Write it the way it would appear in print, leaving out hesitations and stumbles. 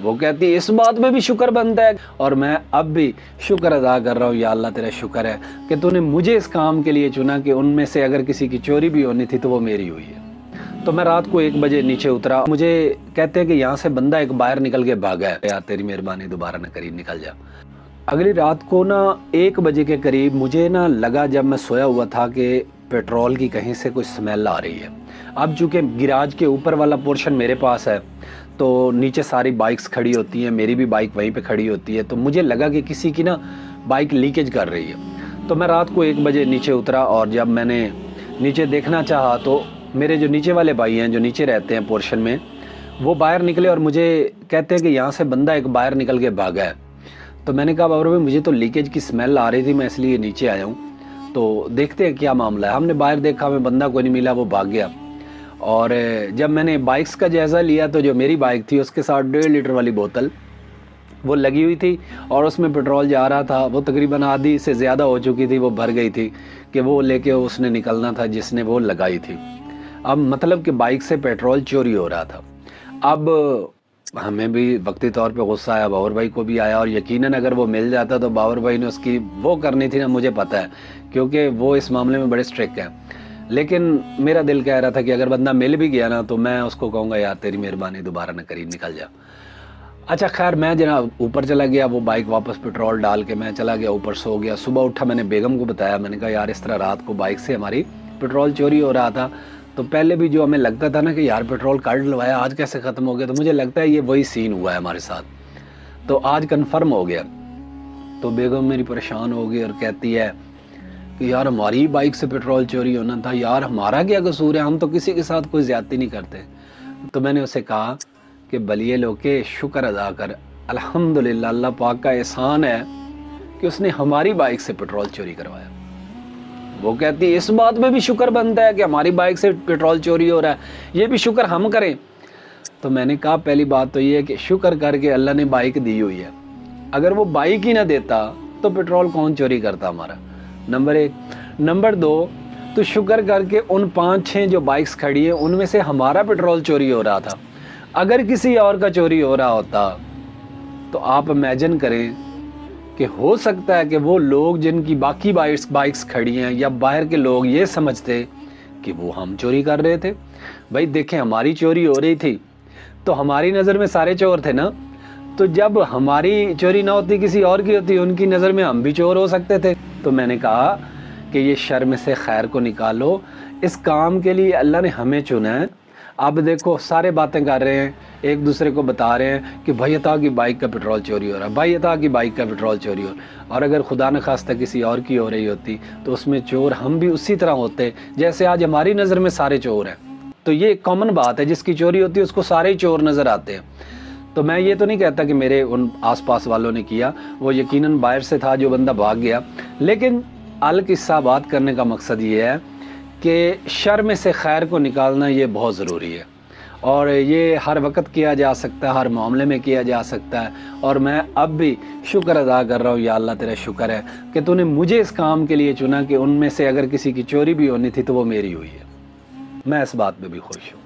وہ کہتی ہے اس بات میں بھی شکر بنتا ہے، اور میں اب بھی شکر ادا کر رہا ہوں، یا اللہ تیرا شکر ہے کہ تو نے مجھے اس کام کے لیے چنا کہ ان میں سے اگر کسی کی چوری بھی ہونی تھی تو وہ میری ہوئی ہے۔ تو میں رات کو 1 بجے نیچے اترا، مجھے کہتے ہیں کہ یہاں سے بندہ ایک باہر نکل کے بھاگا ہے، یار تیری مہربانی دوبارہ نہ کری، نکل جا۔ اگلی رات کو 1 بجے کے قریب مجھے لگا، جب میں سویا ہوا تھا، کہ پیٹرول کی کہیں سے کوئی سمیل آ رہی ہے۔ اب چونکہ گراج کے اوپر والا پورشن میرے پاس ہے تو نیچے ساری بائکس کھڑی ہوتی ہیں، میری بھی بائک وہیں پہ کھڑی ہوتی ہے، تو مجھے لگا کہ کسی کی بائک لیکیج کر رہی ہے۔ تو میں رات کو 1 بجے نیچے اترا، اور جب میں نے نیچے دیکھنا چاہا تو میرے جو نیچے والے بھائی ہیں جو نیچے رہتے ہیں پورشن میں، وہ باہر نکلے اور مجھے کہتے ہیں کہ یہاں سے بندہ ایک باہر نکل کے بھاگا ہے۔ تو میں نے کہا بابر بھائی مجھے تو لیکیج کی سمیل آ رہی تھی، میں اس لیے نیچے آیا ہوں، تو دیکھتے ہیں کیا معاملہ ہے۔ ہم نے باہر دیکھا، ہمیں بندہ کوئی نہیں ملا، وہ بھاگ گیا۔ اور جب میں نے بائکس کا جائزہ لیا تو جو میری بائک تھی اس کے ساتھ 1.5 لیٹر والی بوتل وہ لگی ہوئی تھی، اور اس میں پیٹرول جا رہا تھا، وہ تقریباً آدھی سے زیادہ ہو چکی تھی، وہ بھر گئی تھی کہ وہ لے کے اس نے نکلنا تھا جس نے وہ لگائی تھی۔ اب مطلب کہ بائک سے پیٹرول چوری ہو رہا تھا۔ اب ہمیں بھی وقتی طور پہ غصہ آیا، باور بھائی کو بھی آیا، اور یقیناً اگر وہ مل جاتا تو باور بھائی نے اس کی وہ کرنی تھی مجھے پتہ ہے، کیونکہ وہ اس معاملے میں بڑے اسٹرکٹ ہیں۔ لیکن میرا دل کہہ رہا تھا کہ اگر بندہ مل بھی گیا تو میں اس کو کہوں گا یار تیری مہربانی دوبارہ نہ کری، نکل جا۔ اچھا خیر، میں جناب اوپر چلا گیا، وہ بائک واپس پیٹرول ڈال کے میں چلا گیا اوپر، سو گیا۔ صبح اٹھا، میں نے بیگم کو بتایا، میں نے کہا یار اس طرح رات کو بائک سے ہماری پیٹرول چوری ہو رہا تھا۔ تو پہلے بھی جو ہمیں لگتا تھا کہ یار پیٹرول کاٹ لوایا، آج کیسے ختم ہو گیا، تو مجھے لگتا ہے یہ وہی سین ہوا ہے ہمارے ساتھ، تو آج کنفرم ہو گیا۔ تو بیگم میری پریشان ہو گئی اور کہتی ہے کہ یار ہماری بائک سے پیٹرول چوری ہونا تھا، یار ہمارا کیا قصور ہے، ہم تو کسی کے ساتھ کوئی زیادتی نہیں کرتے۔ تو میں نے اسے کہا کہ بلیے لو کے شکر ادا کر، الحمدللہ اللہ پاک کا احسان ہے کہ اس نے ہماری بائک سے پیٹرول چوری کروایا۔ وہ کہتی ہے اس بات میں بھی شکر بنتا ہے کہ ہماری بائک سے پیٹرول چوری ہو رہا ہے، یہ بھی شکر ہم کریں۔ تو میں نے کہا پہلی بات تو یہ ہے کہ شکر کر کے اللہ نے بائک دی ہوئی ہے، اگر وہ بائک ہی نہ دیتا تو پیٹرول کون چوری کرتا ہمارا، نمبر 1۔ نمبر 2، تو شکر کر کے ان 5-6 جو بائکس کھڑی ہیں ان میں سے ہمارا پیٹرول چوری ہو رہا تھا، اگر کسی اور کا چوری ہو رہا ہوتا تو آپ امیجن کریں کہ ہو سکتا ہے کہ وہ لوگ جن کی باقی بائکس کھڑی ہیں یا باہر کے لوگ یہ سمجھتے کہ وہ ہم چوری کر رہے تھے۔ بھائی دیکھیں، ہماری چوری ہو رہی تھی تو ہماری نظر میں سارے چور تھے نا، تو جب ہماری چوری نہ ہوتی کسی اور کی ہوتی، ان کی نظر میں ہم بھی چور ہو سکتے تھے۔ تو میں نے کہا کہ یہ شر میں سے خیر کو نکالو، اس کام کے لیے اللہ نے ہمیں چنا ہے۔ اب دیکھو سارے باتیں کر رہے ہیں، ایک دوسرے کو بتا رہے ہیں کہ بھائی عطا کی بائک کا پیٹرول چوری ہو رہا ہے، بھائی عطا کی بائک کا پیٹرول چوری ہو رہا ہے، اور اگر خدا نخواستہ کسی اور کی ہو رہی ہوتی تو اس میں چور ہم بھی اسی طرح ہوتے جیسے آج ہماری نظر میں سارے چور ہیں۔ تو یہ ایک کامن بات ہے، جس کی چوری ہوتی ہے اس کو سارے ہی چور نظر آتے ہیں۔ تو میں یہ تو نہیں کہتا کہ میرے ان آس پاس والوں نے کیا، وہ یقیناً باہر سے تھا جو بندہ بھاگ گیا، لیکن القصہ بات کرنے کا مقصد یہ ہے کہ شر میں سے خیر کو نکالنا یہ بہت ضروری ہے، اور یہ ہر وقت کیا جا سکتا ہے، ہر معاملے میں کیا جا سکتا ہے۔ اور میں اب بھی شکر ادا کر رہا ہوں، یا اللہ تیرا شکر ہے کہ تو نے مجھے اس کام کے لیے چنا کہ ان میں سے اگر کسی کی چوری بھی ہونی تھی تو وہ میری ہوئی ہے۔ میں اس بات پہ بھی خوش ہوں۔